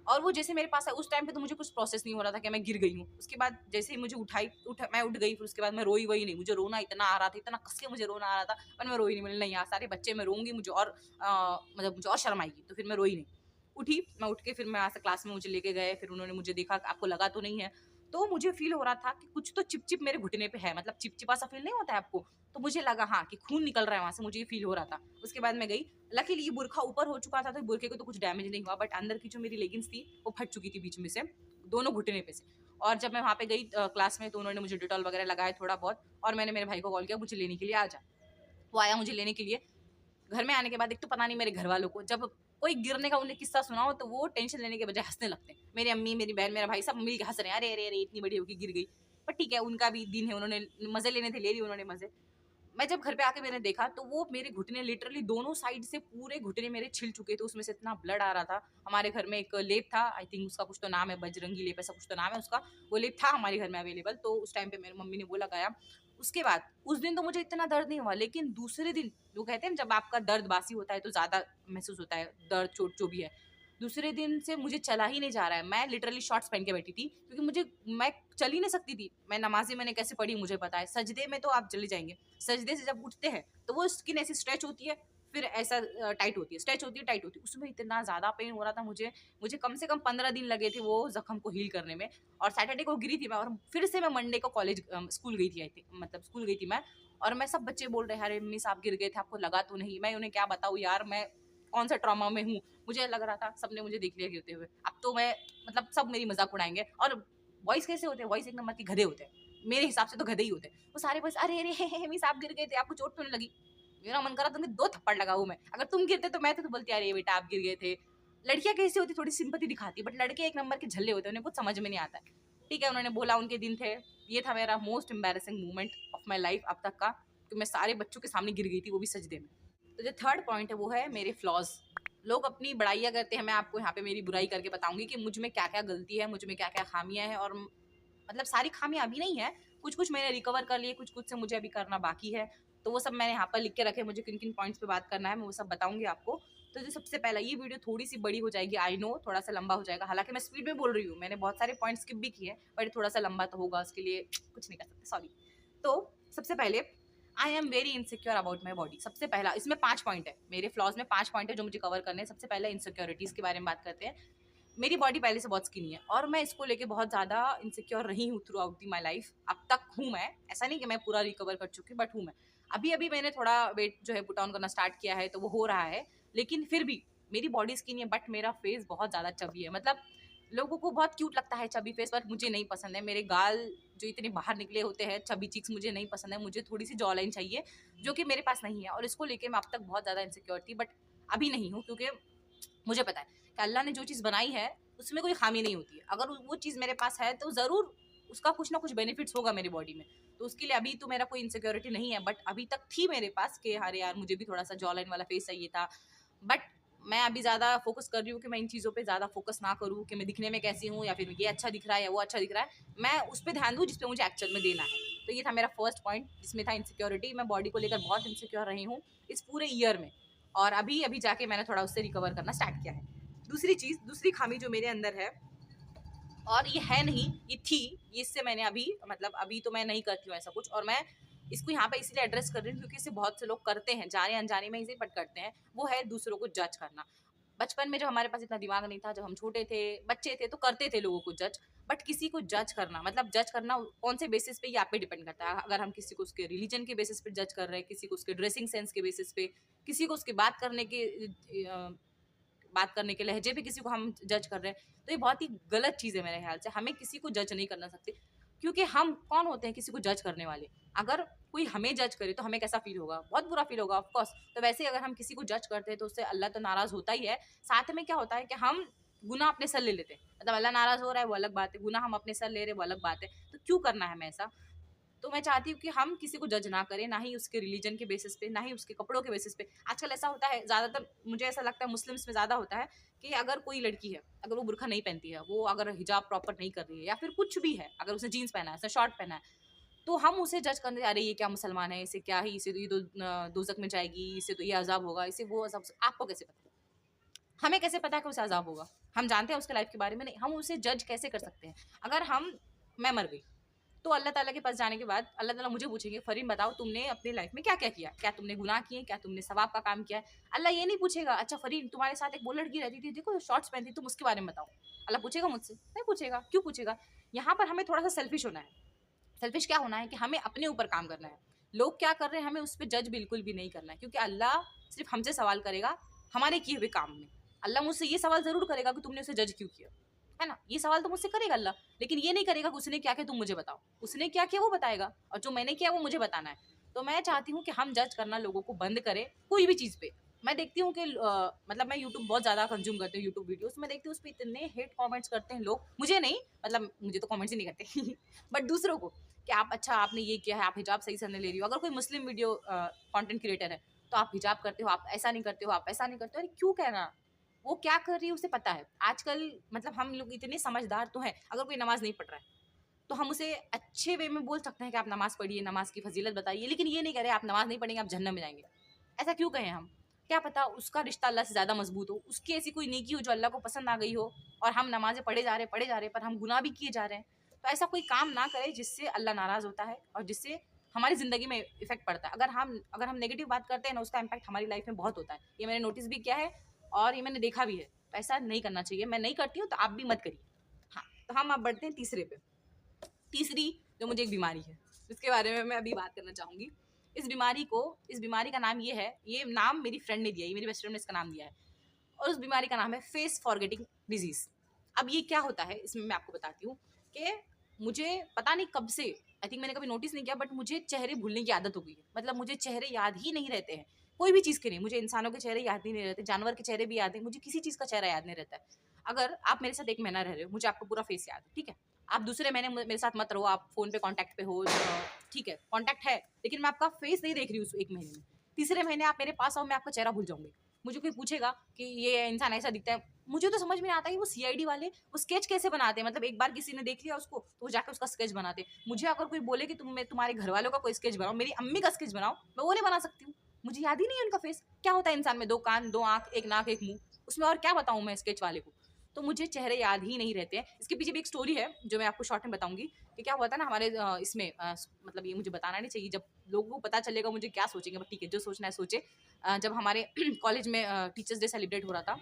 और वो जैसे मेरे पास है उस टाइम पे तो मुझे कुछ प्रोसेस नहीं हो रहा था कि मैं गिर गई हूँ। उसके बाद जैसे ही मुझे मैं उठ गई, फिर उसके बाद मैं रोई वही नहीं। मुझे रोना इतना आ रहा था, इतना कस के मुझे रोना आ रहा था, पर मैं रोई नहीं। मैंने नहीं यार, सारे बच्चे मैं रोऊंगी, मुझे और मतलब मुझे और शर्म आएगी, तो फिर मैं रोई नहीं। उठी, मैं उठ के फिर मैं यहाँ से क्लास में मुझे लेके गए, फिर उन्होंने मुझे देखा आपको लगा तो नहीं है। तो मुझे फील हो रहा था कि कुछ तो चिपचिप मेरे घुटने पे है, मतलब चिपचिपा सा फील नहीं होता है आपको? तो मुझे लगा हाँ कि खून निकल रहा है वहां से, मुझे ये फील हो रहा था। उसके बाद मैं गई, लकीली ये बुरखा ऊपर हो चुका था तो बुरखे को तो कुछ डैमेज नहीं हुआ, बट अंदर की जो मेरी लेगिंग्स थी वो फट चुकी थी बीच में से, दोनों घुटने पे से। और जब मैं वहाँ पे गई क्लास में, तो उन्होंने मुझे डिटॉल वगैरह लगाया थोड़ा बहुत, और मैंने मेरे भाई को कॉल किया मुझे लेने के लिए आ जा। वो आया मुझे लेने के लिए। घर में आने के बाद एक तो पता नहीं मेरे घर वालों को जब कोई गिरने का उन्हें किस्सा सुनाओ तो वो टेंशन लेने के बजाय हंसने लगते हैं। मेरी अम्मी, मेरी बहन, मेरा भाई सब मिल के हंस रहे हैं, अरे अरे अरे इतनी बड़ी होगी गिर गई। पर ठीक है, उनका भी दिन है, उन्होंने मजे लेने थे, ले लिए उन्होंने मजे। मैं जब घर पे आके मैंने देखा तो वो मेरे घुटने लिटरली दोनों साइड से पूरे घुटने मेरे छिल चुके थे, उसमें से इतना ब्लड आ रहा था। हमारे घर में एक लेप था, आई थिंक उसका कुछ तो नाम है, बजरंगी लेप ऐसा कुछ तो नाम है उसका। वो लेप था हमारे घर में अवेलेबल, तो उस टाइम पे मेरी मम्मी ने वो लगाया। उसके बाद उस दिन तो मुझे इतना दर्द नहीं हुआ, लेकिन दूसरे दिन जो कहते हैं जब आपका दर्द बासी होता है तो ज्यादा महसूस होता है, दर्द चोट जो भी है। दूसरे दिन से मुझे चला ही नहीं जा रहा है, मैं लिटरली शॉर्ट्स पहन के बैठी थी क्योंकि मैं चल ही नहीं सकती थी। मैं नमाज़ें मैंने कैसे पढ़ी मुझे पता है, सजदे में तो आप चले जाएंगे, सजदे से जब उठते हैं तो वो स्किन ऐसी स्ट्रेच होती है, फिर ऐसा टाइट होती है, स्ट्रेच होती है, टाइट होती है, उसमें इतना ज़्यादा पेन हो रहा था मुझे। मुझे कम से कम 15 दिन लगे थे वो जख्म को हील करने में। और सैटरडे को गिरी थी मैं, और फिर से मैं मंडे को कॉलेज स्कूल गई थी, आई थिंक मतलब स्कूल गई थी मैं। और मैं सब बच्चे बोल रहे हैं अरे मिस आप गिर गए थे, आपको लगा तो नहीं? मैं उन्हें क्या बताऊँ यार, मैं कौन सा ट्रॉमा में हूँ। मुझे लग रहा था सबने मुझे देख लिया गिरते हुए, अब तो मैं मतलब सब मेरी मजाक उड़ाएंगे। और बॉयज कैसे होते हैं, बॉयज एक नंबर के गधे होते हैं, मेरे हिसाब से तो गधे ही होते हैं। वो सारे बस अरे अरे मिस आप गिर गए थे, आपको चोट तो नहीं लगी? मेरा मन करा तुम्हें 2 थप्पड़ लगाऊं मैं। अगर तुम गिरते तो मैं तो बोलती अरे बेटा आप गिर गए थे। लड़कियां कैसी होती, थोड़ी सिंपैथी दिखाती, बट लड़के एक नंबर के झल्ले होते हैं, उन्हें कुछ समझ में नहीं आता है। ठीक है, उन्होंने बोला उनके दिन थे। ये था मेरा most embarrassing moment of my life अब तक का, कि मैं सारे बच्चों के सामने गिर गई थी, वो भी सजदे में। तो जो थर्ड पॉइंट है वो है मेरे फ्लॉज। लोग अपनी बड़ाइयाँ करते हैं, मैं आपको यहाँ पे मेरी बुराई करके बताऊंगी कि मुझ में क्या क्या गलती है, मुझ में क्या क्या खामियां हैं। और मतलब सारी खामियां अभी नहीं है, कुछ कुछ मैंने रिकवर कर लिए, कुछ कुछ से मुझे अभी करना बाकी है। तो वो सब मैंने यहाँ पर लिख के रखे, मुझे किन किन पॉइंट्स पे बात करना है मैं वो सब बताऊंगी आपको। तो जो सबसे पहला, ये वीडियो थोड़ी सी बड़ी हो जाएगी, आई नो थोड़ा सा लंबा हो जाएगा, हालांकि मैं स्पीड में बोल रही हूँ, मैंने बहुत सारे पॉइंट स्किप भी किए, बट थोड़ा सा लंबा तो होगा, उसके लिए कुछ नहीं कर सकते, सॉरी। तो सबसे पहले, I am very insecure about my body. सबसे पहला, इसमें 5 पॉइंट है, मेरे फ्लॉज में 5 पॉइंट है जो मुझे कवर करने हैं। सबसे पहले इनसिक्योरिटीज के बारे में बात करते हैं। मेरी बॉडी पहले से बहुत स्किनी है और मैं इसको लेके बहुत ज़्यादा इनसिक्योर रही हूँ through out the my life. अब तक हूँ मैं, ऐसा नहीं कि मैं पूरा रिकवर कर चुकी, बट हूँ मैं। अभी अभी मैंने थोड़ा वेट जो है पुट ऑन करना स्टार्ट किया है, तो वो हो रहा है, लेकिन फिर भी मेरी बॉडी स्किनी है, बट मेरा फेस बहुत ज़्यादा चबी है। मतलब लोगों को बहुत क्यूट लगता है चबी फेस, पर मुझे नहीं पसंद है। मेरे गाल जो इतने बाहर निकले होते हैं, चबी चीक्स मुझे नहीं पसंद है। मुझे थोड़ी सी जॉ लाइन चाहिए, जो कि मेरे पास नहीं है, और इसको लेके मैं अब तक बहुत ज़्यादा इनसिक्योर थी, बट अभी नहीं हूँ, क्योंकि मुझे पता है कि अल्लाह ने जो चीज़ बनाई है उसमें कोई खामी नहीं होती है। अगर वो चीज़ मेरे पास है तो ज़रूर उसका कुछ ना कुछ बेनिफिट्स होगा मेरी बॉडी में। तो उसके लिए अभी तो मेरा कोई इनसिक्योरिटी नहीं है, बट अभी तक थी मेरे पास कि अरे यार मुझे भी थोड़ा सा जॉ लाइन वाला फेस चाहिए था। बट मैं अभी ज़्यादा फोकस कर रही हूँ कि मैं इन चीज़ों पे ज़्यादा फोकस ना करूँ कि मैं दिखने में कैसी हूँ, या फिर ये अच्छा दिख रहा है या वो अच्छा दिख रहा है। मैं उस पर ध्यान दूँ जिस पे मुझे एक्चुअल में देना है। तो ये था मेरा फर्स्ट पॉइंट जिसमें था इनसिक्योरिटी। मैं बॉडी को लेकर बहुत इनसिक्योर रही हूँ इस पूरे ईयर में, और अभी अभी जाके मैंने थोड़ा उससे रिकवर करना स्टार्ट किया है। दूसरी चीज़, दूसरी खामी जो मेरे अंदर है, और ये है नहीं, ये थी, ये इससे मैंने अभी मतलब अभी तो मैं नहीं करती हूँ ऐसा कुछ, और मैं इसको यहाँ पे इसलिए एड्रेस कर रही हूँ क्योंकि इसे बहुत से लोग करते हैं, जाने अनजाने में इसे बट करते हैं। वो है दूसरों को जज करना। बचपन में जब हमारे पास इतना दिमाग नहीं था, जब हम छोटे थे, बच्चे थे, तो करते थे लोगों को जज। बट किसी को जज करना, मतलब जज करना कौन से बेसिस पे, ये आप पे डिपेंड करता है। अगर हम किसी को उसके रिलीजन के बेसिस पे जज कर रहे हैं, किसी को उसके ड्रेसिंग सेंस के बेसिस पे, किसी को उसके बात करने के लहजे पे किसी को हम जज कर रहे हैं, तो ये बहुत ही गलत चीज़ है मेरे ख्याल से। हमें किसी को जज नहीं करना सकते, क्योंकि हम कौन होते हैं किसी को जज करने वाले। अगर कोई हमें जज करे तो हमें कैसा फील होगा, बहुत बुरा फील होगा ऑफ कोर्स। तो वैसे ही अगर हम किसी को जज करते हैं तो उससे अल्लाह तो नाराज़ होता ही है। साथ में क्या होता है कि हम गुनाह अपने सर ले लेते हैं। मतलब अल्लाह नाराज़ हो रहा है वो अलग बात है, गुनाह हम अपने सर ले रहे हैं वो अलग बात है। तो क्यों करना है हमें ऐसा? तो मैं चाहती हूँ कि हम किसी को जज ना करें, ना ही उसके रिलीजन के बेसिस पे, ना ही उसके कपड़ों के बेसिस पे। आजकल ऐसा होता है, ज़्यादातर मुझे ऐसा लगता है मुस्लिम्स में ज़्यादा होता है कि अगर कोई लड़की है, अगर वो बुर्का नहीं पहनती है, वो अगर हिजाब प्रॉपर नहीं कर रही है, या फिर कुछ भी है, अगर उसने जीन्स पहना है, उसने शॉर्ट पहना है, तो हम उसे जज करते हैं, अरे ये क्या मुसलमान है, इसे क्या ही, इसे तो ये तो दोजक में जाएगी, इसे तो ये अजाब होगा, इसे वो अजाब। आपको कैसे पता? हमें कैसे पता कि उसे अजाब होगा? हम जानते हैं उसके लाइफ के बारे में नहीं, हम उसे जज कैसे कर सकते हैं? अगर मैं मर गई तो अल्लाह ताला के पास जाने के बाद अल्लाह ताला मुझे पूछेंगे, फरीन बताओ तुमने अपनी लाइफ में क्या क्या किया, क्या तुमने गुनाह किए, क्या तुमने सवाब का काम किया है? अल्लाह ये नहीं पूछेगा, अच्छा फरीन तुम्हारे साथ एक वो लड़की रहती थी, देखो शॉर्ट्स पहनती, तुम उसके बारे में बताओ। अल्लाह पूछेगा मुझसे? नहीं पूछेगा। क्यों पूछेगा? यहाँ पर हमें थोड़ा सा सेल्फिश होना है। सेल्फिश क्या होना है कि हमें अपने ऊपर काम करना है। लोग क्या कर रहे हैं हमें उस पर जज बिल्कुल भी नहीं करना है, क्योंकि अल्लाह सिर्फ हमसे सवाल करेगा हमारे किए हुए काम में। अल्लाह मुझसे ये सवाल जरूर करेगा कि तुमने उसे जज क्यों किया, है ना? ये सवाल तो मुझसे करेगा अल्लाह, लेकिन ये नहीं करेगा कि उसने क्या किया तुम मुझे बताओ। उसने क्या किया वो बताएगा, और जो मैंने किया वो मुझे बताना है। तो मैं चाहती हूँ कि हम जज करना लोगों को बंद करें कोई भी चीज़ पे। मैं देखती हूँ कि मतलब मैं यूट्यूब बहुत ज़्यादा कंज्यूम करती हूँ, यूट्यूब वीडियोस मैं देखती हूँ, उस पर इतने हेट कमेंट्स करते हैं लोग। मुझे नहीं, मतलब मुझे तो कमेंट्स ही नहीं करते बट दूसरों को, कि आप अच्छा आपने ये किया है, आप हिजाब सही से नहीं ले रही हो। अगर कोई मुस्लिम वीडियो कंटेंट क्रिएटर है तो आप हिजाब करते हो, आप ऐसा नहीं करते हो, आप ऐसा नहीं करते हो। अरे क्यों कहना? वो क्या कर रही है उसे पता है। आजकल मतलब हम लोग इतने समझदार तो हैं, अगर कोई नमाज नहीं पढ़ रहा है तो हम उसे अच्छे वे में बोल सकते हैं कि आप नमाज पढ़िए, नमाज की फजीलत बताइए, लेकिन ये नहीं कह रहे आप नमाज नहीं पढ़ेंगे आप जहन्नम में जाएंगे। ऐसा क्यों कहें हम? क्या पता उसका रिश्ता अल्लाह से ज़्यादा मजबूत हो, उसकी ऐसी कोई नेकी हो जो अल्लाह को पसंद आ गई हो, और हम नमाजें पढ़े जा रहे हैं, पर हम गुनाह भी किए जा रहे हैं। तो ऐसा कोई काम ना करें जिससे अल्लाह नाराज़ होता है और जिससे हमारी ज़िंदगी में इफेक्ट पड़ता है। अगर हम नेगेटिव बात करते हैं ना, उसका इम्पैक्ट हमारी लाइफ में बहुत होता है। ये मैंने नोटिस भी किया है और ये मैंने देखा भी है। तो ऐसा नहीं करना चाहिए, मैं नहीं करती हूँ तो आप भी मत करिए। हाँ, तो हम अब बढ़ते हैं तीसरे पे। तीसरी जो मुझे एक बीमारी है, जिसके बारे में मैं अभी बात करना चाहूँगी। इस बीमारी का नाम ये है, ये नाम मेरी फ्रेंड ने दिया है, ये मेरी बेस्ट फ्रेंड ने इसका नाम दिया है, और उस बीमारी का नाम है फेस फॉरगेटिंग डिजीज़। अब ये क्या होता है इसमें मैं आपको बताती हूँ कि मुझे पता नहीं कब से, आई थिंक मैंने कभी नोटिस नहीं किया, बट मुझे चेहरे भूलने की आदत हो गई है। मतलब मुझे चेहरे याद ही नहीं रहते हैं, कोई भी चीज़ के नहीं। मुझे इंसानों के चेहरे याद ही नहीं रहते, जानवर के चेहरे भी याद नहीं, मुझे किसी चीज़ का चेहरा याद नहीं रहता है। अगर आप मेरे साथ 1 महीना रह रहे हो, मुझे आपका पूरा फेस याद है, ठीक है? आप दूसरे महीने मेरे साथ मत रहो, आप फ़ोन पे कॉन्टैक्ट पे हो, ठीक है, कॉन्टैक्ट है, लेकिन मैं आपका फेस नहीं देख रही हूँ उस 1 महीने में। तीसरे महीने आप मेरे पास आओ, मैं आपका चेहरा भूल जाऊँगी। मुझे कोई पूछेगा कि ये इंसान ऐसा दिखता है, मुझे तो समझ में नहीं आता है वो सीआईडी वाले वो स्केच कैसे बनाते हैं। मतलब एक बार किसी ने देख लिया उसको तो वो जाकर उसका स्केच बनाते हैं। मुझे अगर कोई बोले कि तुम्हारे घर वालों का कोई स्केच बनाओ, मेरी अम्मी का स्केच बनाओ, मैं वो नहीं बना सकती हूँ। मुझे याद ही नहीं है उनका फेस क्या होता है। इंसान में 2 कान, 2 आँख, 1 नाक, 1 मुँह, उसमें और क्या बताऊँ मैं स्केच वाले को। तो मुझे चेहरे याद ही नहीं रहते हैं। इसके पीछे भी एक स्टोरी है जो मैं आपको शॉर्ट में बताऊँगी कि क्या हुआ था ना हमारे इसमें मतलब ये मुझे बताना नहीं चाहिए, जब लोगों को पता चलेगा मुझे क्या सोचेंगे, बट ठीक है जो सोचना है सोचे। जब हमारे कॉलेज में टीचर्स डे सेलिब्रेट हो रहा था,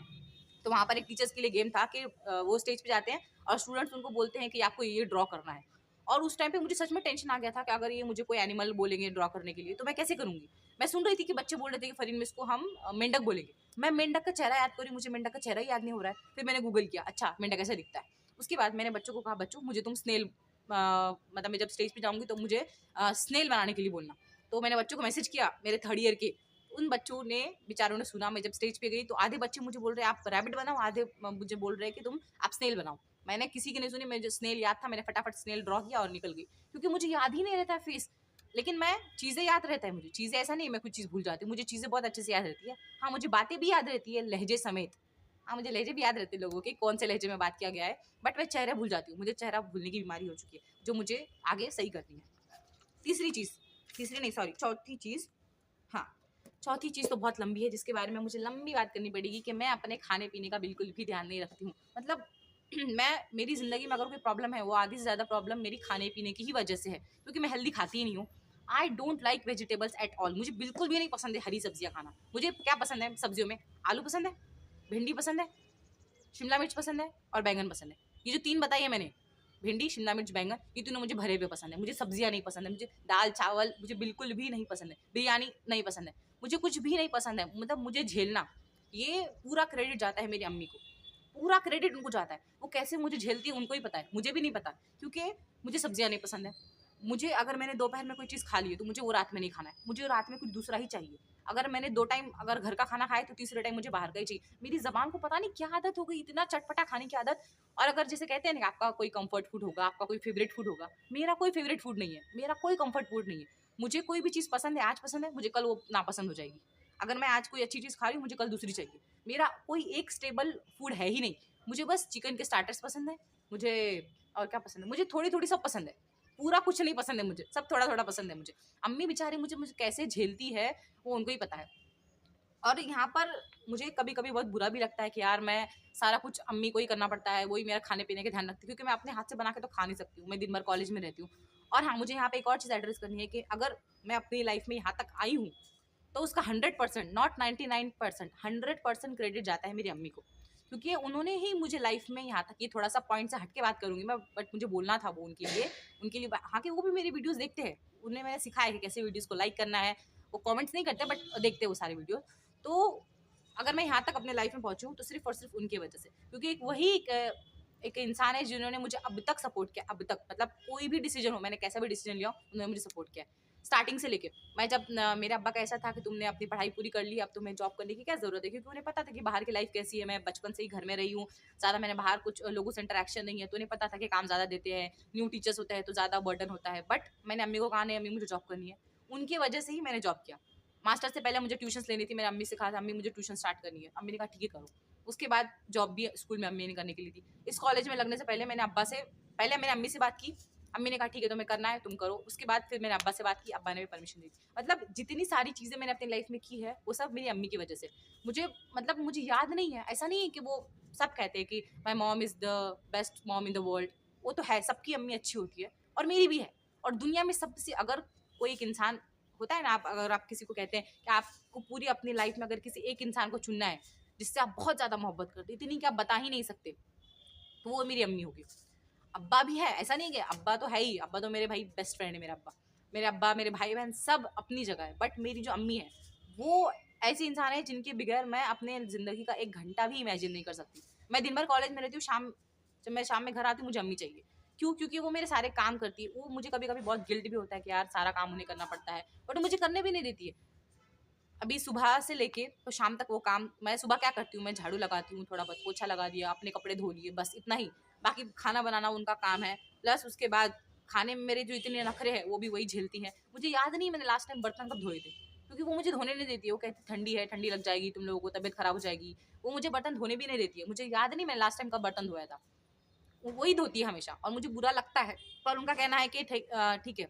तो वहाँ पर एक टीचर्स के लिए गेम था कि वो स्टेज पे जाते हैं और स्टूडेंट्स उनको बोलते हैं कि आपको ये ड्रॉ करना है। और उस टाइम पे मुझे सच में टेंशन आ गया था कि अगर ये मुझे कोई एनिमल बोलेंगे ड्रॉ करने के लिए तो मैं कैसे करूँगी। मैं सुन रही थी कि बच्चे बोल रहे थे कि फरीन में इसको हम मेंढक बोलेंगे। मैं मेंढक का चेहरा याद करी, मुझे मेंढक का चेहरा ही याद नहीं हो रहा है। फिर मैंने गूगल किया, अच्छा मेंढक कैसे दिखता है। उसके बाद मैंने बच्चों को कहा, बच्चों मुझे तुम स्नेल मतलब मैं जब स्टेज पे जाऊंगी तो मुझे स्नेल बनाने के लिए बोलना। तो मैंने बच्चों को मैसेज किया, मेरे थर्ड ईयर के। उन बच्चों ने बेचारों ने सुना। मैं जब स्टेज पे गई तो आधे बच्चे मुझे बोल रहे हैं आप रैबिट बनाओ, आधे मुझे बोल रहे हैं कि तुम आप स्नेल बनाओ। मैंने किसी की नहीं सुनी, मुझे स्नेल याद था, मैंने फटाफट स्नेल ड्रॉ किया और निकल गई, क्योंकि मुझे याद ही नहीं रहता है फेस। लेकिन मैं चीज़ें याद रहता है मुझे, चीज़ें ऐसा नहीं मैं कुछ चीज़ भूल जाती हूँ, मुझे चीज़ें बहुत अच्छे से याद रहती है। हाँ, मुझे बातें भी याद रहती है लहजे समेत। हाँ, मुझे लहजे भी याद रहते हैं लोगों के, कौन से लहजे में बात किया गया है, बट मैं चेहरा भूल जाती हूँ। मुझे चेहरा भूलने की बीमारी हो चुकी है, जो मुझे आगे सही करनी है। तीसरी चीज़, तीसरी नहीं सॉरी, चौथी चीज़, हाँ, चौथी चीज़ तो बहुत लंबी है, जिसके बारे में मुझे लंबी बात करनी पड़ेगी कि मैं अपने खाने-पीने का बिल्कुल भी ध्यान नहीं रखती हूँ। मतलब मैं मेरी ज़िंदगी में अगर कोई प्रॉब्लम है, वो आधी से ज़्यादा प्रॉब्लम मेरी खाने-पीने की ही वजह से है, क्योंकि मैं हेल्दी खाती ही नहीं हूँ। I don't like vegetables at all. मुझे बिल्कुल भी नहीं पसंद है हरी सब्जियाँ खाना। मुझे क्या पसंद है सब्जियों में? आलू पसंद है, भिंडी पसंद है, शिमला मिर्च पसंद है और बैंगन पसंद है। ये जो 3 बताई है मैंने, भिंडी, शिमला मिर्च, बैंगन, ये तीनों मुझे भरे हुए पसंद है। मुझे सब्जियाँ नहीं पसंद है, मुझे दाल, चावल मुझे बिल्कुल भी नहीं पसंद है, बिरयानी नहीं पसंद है, मुझे कुछ भी नहीं पसंद है। मतलब मुझे झेलना, ये पूरा क्रेडिट जाता है मेरी अम्मी को, पूरा क्रेडिट उनको जाता है। वो कैसे मुझे झेलती है उनको ही पता है, मुझे भी नहीं पता, क्योंकि मुझे सब्जियाँ नहीं पसंद है। मुझे अगर मैंने दोपहर में कोई चीज़ खा ली है तो मुझे वो रात में नहीं खाना है, मुझे रात में कुछ दूसरा ही चाहिए। अगर मैंने 2 टाइम अगर घर का खाना खाया तो तीसरे टाइम मुझे बाहर का ही चाहिए। मेरी ज़बान को पता नहीं क्या आदत हो गई, इतना चटपटा खाने की आदत। और अगर जैसे कहते हैं ना कि आपका कोई कम्फर्ट फूड होगा, आपका कोई फ़ेवरेट फूड होगा, मेरा कोई फ़ेवरेट फूड नहीं है, मेरा कोई कम्फर्ट फूड नहीं है। मुझे कोई भी चीज़ पसंद है, आज पसंद है, मुझे कल वो नापसंद हो जाएगी। अगर मैं आज कोई अच्छी चीज़ खा रही हूँ, मुझे कल दूसरी चाहिए। मेरा कोई एक स्टेबल फूड है ही नहीं। मुझे बस चिकन के स्टार्टर्स पसंद है, मुझे और क्या पसंद है, मुझे थोड़ी-थोड़ी सब पसंद है। पूरा कुछ नहीं पसंद है मुझे, सब थोड़ा-थोड़ा पसंद है मुझे। अम्मी बेचारी मुझे मुझे कैसे झेलती है, वो उनको ही पता है। और यहाँ पर मुझे कभी-कभी बहुत बुरा भी लगता है कि यार मैं सारा कुछ अम्मी को ही करना पड़ता है, वही मेरा खाने-पीने का ध्यान रखती है, क्योंकि मैं अपने हाथ से बना के तो खा नहीं सकती हूँ, मैं दिन भर कॉलेज में रहती हूँ। और हाँ, मुझे यहाँ पे एक और चीज़ एड्रेस करनी है कि अगर मैं अपनी लाइफ़ में यहाँ तक आई हूँ, तो उसका 100% नॉट 99% 100% क्रेडिट जाता है मेरी अम्मी को, क्योंकि उन्होंने ही मुझे लाइफ में यहाँ तक, ये थोड़ा सा पॉइंट से हट के बात करूंगी मैं, बट मुझे बोलना था वो उनके लिए हाँ, कि वो भी मेरी वीडियोस देखते हैं, उन्हें मैंने सिखाया है कि कैसे वीडियोस को लाइक करना है। वो कमेंट्स नहीं करते बट देखते हैं वो सारे वीडियो। तो अगर मैं यहाँ तक अपने लाइफ में पहुंची हूँ तो सिर्फ और सिर्फ उनकी वजह से, क्योंकि एक इंसान है जिन्होंने मुझे अब तक सपोर्ट किया, अब तक, मतलब कोई भी डिसीजन हो, मैंने कैसा भी डिसीजन लिया उन्होंने मुझे सपोर्ट किया स्टार्टिंग से लेके। मैं जब मेरे अब्बा का ऐसा था कि तुमने अपनी पढ़ाई पूरी कर ली, अब तुम्हें जॉब करने की क्या जरूरत है, क्योंकि उन्हें पता था कि बाहर की लाइफ कैसी है। मैं बचपन से ही घर में रही हूँ, ज़्यादा मैंने बाहर कुछ लोगों से इंटरेक्शन नहीं है, तो उन्हें पता था कि काम ज़्यादा देते हैं, न्यू टीचर्स होते हैं तो ज़्यादा बर्डन होता है। बट मैंने अम्मी को कहा नहीं अम्मी मुझे जॉब करनी है, उनकी वजह से ही मैंने जॉब किया। मास्टर से पहले मुझे ट्यूशन लेनी थी, मेरी अम्मी से कहा था अम्मी मुझे ट्यूशन स्टार्ट करनी है, अम्मी ने कहा ठीक है करो। उसके बाद जॉब भी स्कूल में अम्मी ने करने के लिए थी। इस कॉलेज में लगने से पहले मैंने अम्मी से बात की, अम्मी ने कहा ठीक है तुम्हें करना है तुम करो। उसके बाद फिर मैंने अब्बा से बात की, अब्बा ने भी परमिशन दी। मतलब जितनी सारी चीज़ें मैंने अपनी लाइफ में की है वो सब मेरी अम्मी की वजह से। मुझे याद नहीं है, ऐसा नहीं है कि वो सब कहते हैं कि my mom is the best mom in the world, वो तो है, सबकी अम्मी अच्छी होती है और मेरी भी है। और दुनिया में सबसे अगर कोई एक इंसान होता है ना, अगर आप किसी को कहते हैं कि आपको पूरी अपनी लाइफ में अगर किसी एक इंसान को चुनना है जिससे आप बहुत ज़्यादा मोहब्बत करते, इतनी कि आप बता ही नहीं सकते, तो वो मेरी अम्मी होगी। अब्बा भी है, ऐसा नहीं कि अब्बा तो है ही, अब्बा तो मेरे भाई बेस्ट फ्रेंड है। मेरे अब्बा मेरे भाई बहन सब अपनी जगह है, बट मेरी जो अम्मी है वो ऐसी इंसान है जिनके बगैर मैं अपने ज़िंदगी का 1 घंटा भी इमेजिन नहीं कर सकती। मैं दिन भर कॉलेज में रहती हूँ, जब मैं शाम में घर आती हूँ मुझे अम्मी चाहिए। क्यों? क्योंकि वो मेरे सारे काम करती है। वो मुझे कभी-कभी बहुत गिल्ट भी होता है कि यार सारा काम उन्हें करना पड़ता है, बट वो मुझे करने भी नहीं देती है। अभी सुबह से लेके तो शाम तक वो काम, मैं सुबह क्या करती हूँ, मैं झाड़ू लगाती हूँ, थोड़ा बहुत पोछा लगा दिया, अपने कपड़े धो लिए, बस इतना ही। बाकी खाना बनाना उनका काम है, प्लस उसके बाद खाने में मेरे जो इतने नखरे हैं वो भी वही झेलती हैं। मुझे याद नहीं मैंने लास्ट टाइम बर्तन कब धोए थे, क्योंकि वो मुझे धोने नहीं देती है। वो कहती ठंडी है, ठंडी लग जाएगी तुम लोगों को, तबीयत खराब हो जाएगी। वो मुझे बर्तन धोने भी नहीं देती है। मुझे याद नहीं मैंने लास्ट टाइम कब बर्तन धोया था। वो वही धोती है हमेशा और मुझे बुरा लगता है। पर उनका कहना है कि ठीक है।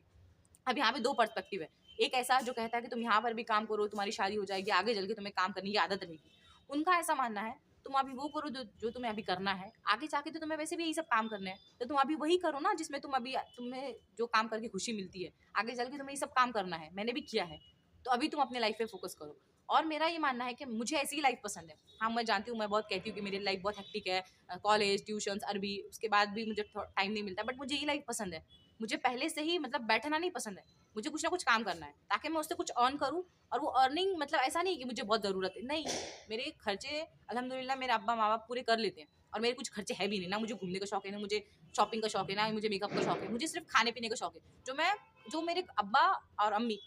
अब यहाँ पे 2 पर्सपेक्टिव है। एक ऐसा जो कहता है कि तुम यहाँ पर भी काम करो, तुम्हारी शादी हो जाएगी, आगे चल के तुम्हें काम करने की आदत रहेगी। उनका ऐसा मानना है तुम अभी वो करो जो तुम्हें अभी करना है, आगे जाके तो तुम्हें वैसे भी यही सब काम करने हैं, तो तुम अभी वही करो ना जिसमें तुम्हें जो काम करके खुशी मिलती है। आगे चल के तुम्हें ये सब काम करना है, मैंने भी किया है, तो अभी तुम अपने लाइफ पे फोकस करो। और मेरा ये मानना है कि मुझे ऐसी ही लाइफ पसंद है। हाँ, मैं जानती हूँ, मैं बहुत कहती हूँ कि मेरी लाइफ बहुत हेक्टिक है, कॉलेज, ट्यूशन्स, अरबी, उसके बाद भी मुझे टाइम नहीं मिलता, बट मुझे ये लाइफ पसंद है। मुझे पहले से ही मतलब बैठना नहीं पसंद है, मुझे कुछ ना कुछ काम करना है ताकि मैं उससे कुछ अर्न करूँ। और वो अर्निंग मतलब ऐसा नहीं कि मुझे बहुत ज़रूरत है, नहीं, मेरे खर्चे अल्हम्दुलिल्लाह मेरे अब्बा माँ बाप पूरे कर लेते हैं। और मेरे कुछ खर्चे है भी नहीं, ना मुझे घूमने का शौक है, ना मुझे शॉपिंग का शौक है, ना मुझे मेकअप का शौक है, मुझे सिर्फ खाने पीने का शौक है जो मेरे अब्बा और अम्मी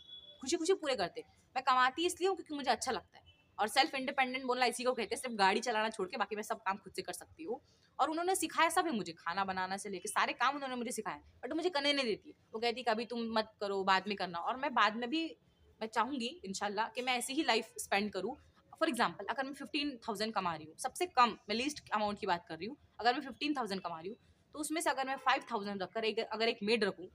खुशी खुशी पूरे करते। मैं कमाती इसलिए हूँ क्योंकि मुझे अच्छा लगता है, और सेल्फ इंडिपेंडेंट बोलना इसी को कहते हैं, सिर्फ गाड़ी चलाना छोड़ के बाकी मैं सब काम खुद से कर सकती हूँ। और उन्होंने सिखाया सब है मुझे, खाना बनाना से लेके सारे काम उन्होंने मुझे सिखाया, बट मुझे करने नहीं देती। वो कहती कभी तुम मत करो, बाद में करना, और मैं बाद में भी मैं चाहूंगी इंशाल्लाह कि मैं ऐसी ही लाइफ स्पेंड करूँ। फॉर एग्जाम्पल, अगर मैं 15,000 कमा रही हूँ, सबसे कम, मैं लीस्ट अमाउंट की बात कर रही हूँ, अगर मैं 15,000 कमा रही हूँ, तो उसमें से अगर मैं 5,000 रखकर अगर एक मेड रखूँ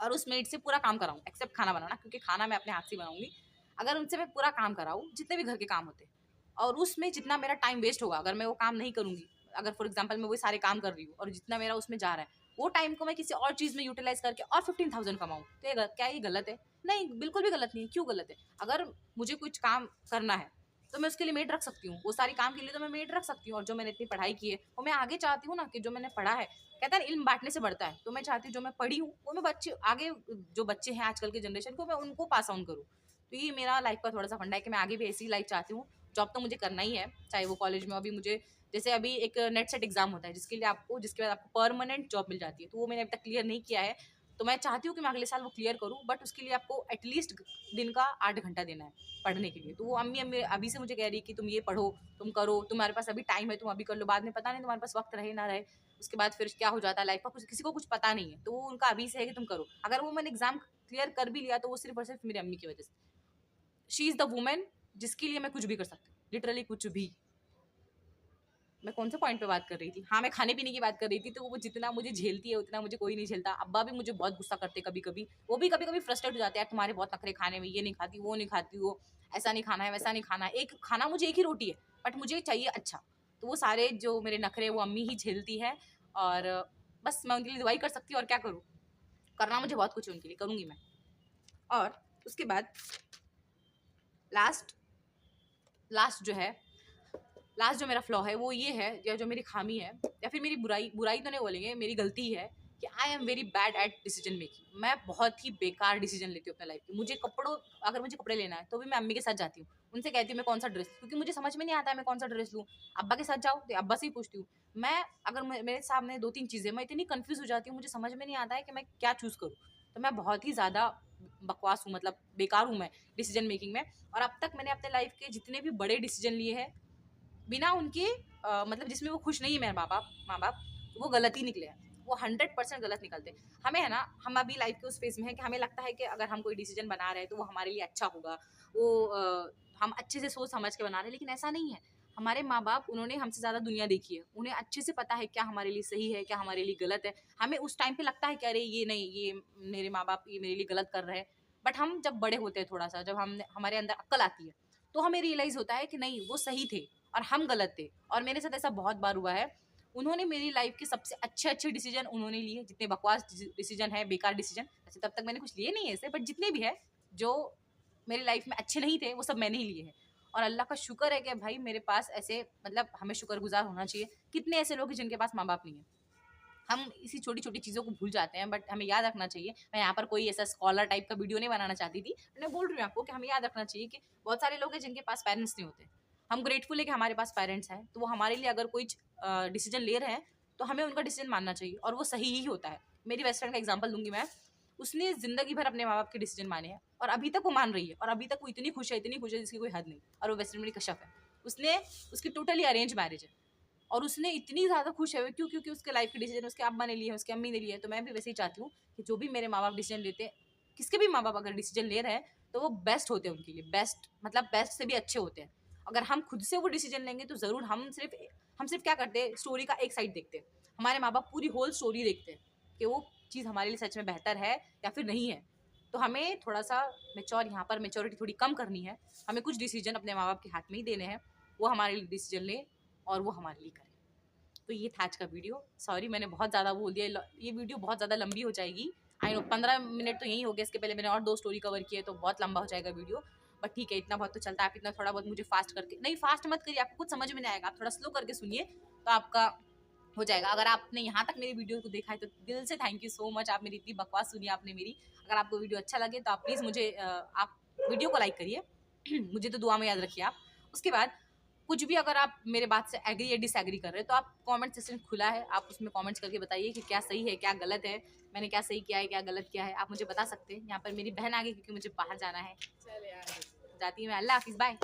और उस मेड से पूरा काम कराऊँ, एक्सेप्ट खाना बनाना, क्योंकि खाना मैं अपने हाथ से बनाऊंगी, अगर उनसे मैं पूरा काम कराऊँ जितने भी घर के काम होते हैं, और उसमें जितना मेरा टाइम वेस्ट होगा अगर मैं वो काम नहीं करूंगी, अगर फॉर एग्जाम्पल मैं वही सारे काम कर रही हूँ और जितना मेरा उसमें जा रहा है, वो टाइम को मैं किसी और चीज़ में यूटिलाइज करके और 15,000 कमाऊँ, तो क्या ये गलत है? नहीं, बिल्कुल भी गलत नहीं है। क्यों गलत है? अगर मुझे कुछ काम करना है तो मैं उसके लिए मेड रख सकती हूँ, वो सारी काम के लिए तो मैं मेड रख सकती हूँ। और जो मैंने इतनी पढ़ाई की है वो मैं आगे चाहती हूँ ना, कि जो मैंने पढ़ा है, कहता है इल्म बांटने से बढ़ता है, तो मैं चाहती हूँ जो मैं पढ़ी हूँ वो मैं बच्चे आगे, जो बच्चे हैं आजकल के जनरेशन को, मैं उनको पास ऑन करूँ। तो ये मेरा लाइफ का थोड़ा सा फंडा है कि मैं आगे भी ऐसी लाइफ चाहती हूँ। जॉब तो मुझे करना ही है, चाहे वो कॉलेज में, अभी मुझे जैसे अभी एक नेट सेट एग्जाम होता है जिसके बाद आपको परमानेंट जॉब मिल जाती है, तो वो मैंने अभी तक क्लियर नहीं किया है। तो मैं चाहती हूँ कि मैं अगले साल वो क्लियर करूँ, बट उसके लिए आपको एटलीस्ट दिन का 8 घंटा देना है पढ़ने के लिए। तो वो अम्मी अम्मी अभी से मुझे कह रही है कि तुम ये पढ़ो, तुम करो, तुम्हारे पास अभी टाइम है, तुम अभी कर लो, बाद में पता नहीं तुम्हारे पास वक्त रहे ना रहे, उसके बाद फिर क्या हो जाता है लाइफ का, कुछ किसी को कुछ पता नहीं है। तो वो उनका अभी से है कि तुम करो। अगर वो मैंने एग्जाम क्लियर कर भी लिया तो वो सिर्फ और सिर्फ मेरी अम्मी की वजह से। शी इज द वुमेन जिसके लिए मैं कुछ भी कर सकती हूँ, लिटरली कुछ भी। मैं कौन से पॉइंट पे बात कर रही थी? हाँ, मैं खाने पीने की बात कर रही थी। तो वो जितना मुझे झेलती है उतना मुझे कोई नहीं झेलता। अब्बा भी मुझे बहुत गुस्सा करते कभी कभी, वो भी कभी कभी फ्रस्ट्रेट हो जाते हैं, यार तुम्हारे बहुत नखरे खाने में, ये नहीं खाती, वो नहीं खाती, वो ऐसा नहीं खाना है, वैसा नहीं खाना है। एक खाना मुझे एक ही रोटी है, बट मुझे चाहिए अच्छा। तो वो सारे जो मेरे नखरे वो अम्मी ही झेलती है। और बस मैं उनके लिए दुआई कर सकती हूँ, और क्या करूँ, करना मुझे बहुत कुछ है उनके लिए, करूँगी मैं। और उसके बाद लास्ट लास्ट जो है, लास्ट जो मेरा फ्लॉ है वो ये है, या जो मेरी खामी है, या फिर मेरी बुराई बुराई तो नहीं बोलेंगे, मेरी गलती है कि I am very bad at decision making. मैं बहुत ही बेकार डिसीजन लेती हूँ अपने लाइफ की। अगर मुझे कपड़े लेना है तो भी मैं अम्मी के साथ जाती हूँ, उनसे कहती हूँ मैं कौन सा ड्रेस, क्योंकि मुझे समझ में नहीं आता है मैं कौन सा ड्रेस लूँ। अब्बा के साथ जाओ तो अब्बा से ही पूछती हूँ। मैं अगर मेरे सामने 2-3 चीज़ें, मैं इतनी कन्फ्यूज हो जाती हूँ, मुझे समझ में नहीं आता है कि मैं क्या चूज़ करूँ। तो मैं बहुत ही ज़्यादा बकवास हूँ, मतलब बेकार हूँ मैं डिसीजन मेकिंग में। और अब तक मैंने अपने लाइफ के जितने भी बड़े डिसीजन लिए हैं, बिना उनके मतलब जिसमें वो खुश नहीं है मेरे माँ बाप, वो गलत ही निकले हैं। वो 100% गलत निकलते हैं। हमें है ना, हम अभी लाइफ के उस फेज में है कि हमें लगता है कि अगर हम कोई डिसीजन बना रहे हैं तो वो हमारे लिए अच्छा होगा, वो हम अच्छे से सोच समझ के बना रहे हैं, लेकिन ऐसा नहीं है। हमारे माँ बाप, उन्होंने हमसे ज़्यादा दुनिया देखी है, उन्हें अच्छे से पता है क्या हमारे लिए सही है, क्या हमारे लिए गलत है। हमें उस टाइम पे लगता है कि अरे ये नहीं, ये मेरे माँ बाप ये मेरे लिए गलत कर रहे हैं। बट हम जब बड़े होते हैं थोड़ा सा, जब हमारे अंदर अक्ल आती है, तो हमें रियलाइज़ होता है कि नहीं, वो सही थे और हम गलत थे। और मेरे साथ ऐसा बहुत बार हुआ है। उन्होंने मेरी लाइफ के सबसे अच्छे डिसीजन उन्होंने लिए, जितने बकवास डिसीजन है, बेकार डिसीजन, ऐसे तब तक मैंने कुछ लिए नहीं है ऐसे, बट जितने भी है जो मेरी लाइफ में अच्छे नहीं थे वो सब मैंने ही लिए हैं। और अल्लाह का शुक्र है कि भाई मेरे पास ऐसे, मतलब हमें शुक्रगुजार होना चाहिए। कितने ऐसे लोग हैं जिनके पास माँ बाप नहीं है। हम इसी छोटी छोटी चीज़ों को भूल जाते हैं, बट हमें याद रखना चाहिए। मैं यहाँ पर कोई ऐसा स्कॉलर टाइप का वीडियो नहीं बनाना चाहती थी, मैं बोल रही हूँ आपको कि हमें याद रखना चाहिए कि बहुत सारे लोग हैं जिनके पास पेरेंट्स नहीं होते। हम ग्रेटफुल है कि हमारे पास पेरेंट्स हैं, तो वो हमारे लिए अगर कोई डिसीजन ले रहे हैं तो हमें उनका डिसीजन मानना चाहिए, और वो सही ही होता है। मेरी बेस्ट फ्रेंड का एग्जाम्पल दूंगी मैं। उसने जिंदगी भर अपने माँ बाप के डिसीजन माने हैं, और अभी तक वो मान रही है, और अभी तक वो इतनी खुश है, इतनी खुश है जिसकी कोई हद नहीं। और वो बेस्ट फ्रेंड मेरी कश्यप है। उसकी टोटली अरेंज मैरिज है, और उसने इतनी ज़्यादा खुश है वो, क्योंकि उसके लाइफ के डिसीजन उसके अब्बा ने लिए हैं, उसकी अम्मी ने लिए हैं। तो मैं भी वैसे ही चाहती हूँ कि जो भी मेरे माँ बाप डिसीजन लेते हैं, किसके भी माँ बाप अगर डिसीजन ले रहे हैं, तो वो बेस्ट होते हैं उनके लिए, बेस्ट मतलब बेस्ट से भी अच्छे होते हैं। अगर हम खुद से वो डिसीजन लेंगे तो ज़रूर, हम सिर्फ क्या करते हैं, स्टोरी का एक साइड देखते हैं। हमारे माँ बाप पूरी होल स्टोरी देखते हैं कि वो चीज़ हमारे लिए सच में बेहतर है या फिर नहीं है। तो हमें थोड़ा सा यहाँ पर मेच्योरिटी थोड़ी कम करनी है। हमें कुछ डिसीजन अपने माँ बाप के हाथ में ही देने हैं, वो हमारे लिए डिसीजन लें और वो हमारे लिए करें। तो ये था आज का वीडियो। सॉरी मैंने बहुत ज़्यादा बोल दिया, ये वीडियो बहुत ज़्यादा लंबी हो जाएगी। आई नो 15 मिनट तो यही हो गया, इसके पहले मैंने और 2 स्टोरी कवर किए, तो बहुत लंबा हो जाएगा वीडियो। बट ठीक है, इतना बहुत तो चलता है। आप इतना थोड़ा बहुत मुझे फास्ट करके, नहीं फास्ट मत करिए, आपको कुछ समझ में नहीं आएगा, आप थोड़ा स्लो करके सुनिए तो आपका हो जाएगा। अगर आपने यहाँ तक मेरी वीडियो को देखा है तो दिल से थैंक यू सो मच। आप मेरी इतनी बकवास सुनी आपने मेरी। अगर आपको वीडियो अच्छा लगे तो आप प्लीज़ मुझे आप वीडियो को लाइक करिए मुझे तो दुआ में याद रखिए आप। उसके बाद कुछ भी अगर आप मेरे बात से एग्री या डिसएग्री कर रहे हैं तो आप कमेंट सेक्शन खुला है, आप उसमें कमेंट्स करके बताइए कि क्या सही है क्या गलत है, मैंने क्या सही किया है क्या गलत किया है, आप मुझे बता सकते हैं। यहाँ पर मेरी बहन आ गई क्योंकि मुझे बाहर जाना है। जाती हूँ मैं, अल्लाह हाफिज़, बाय।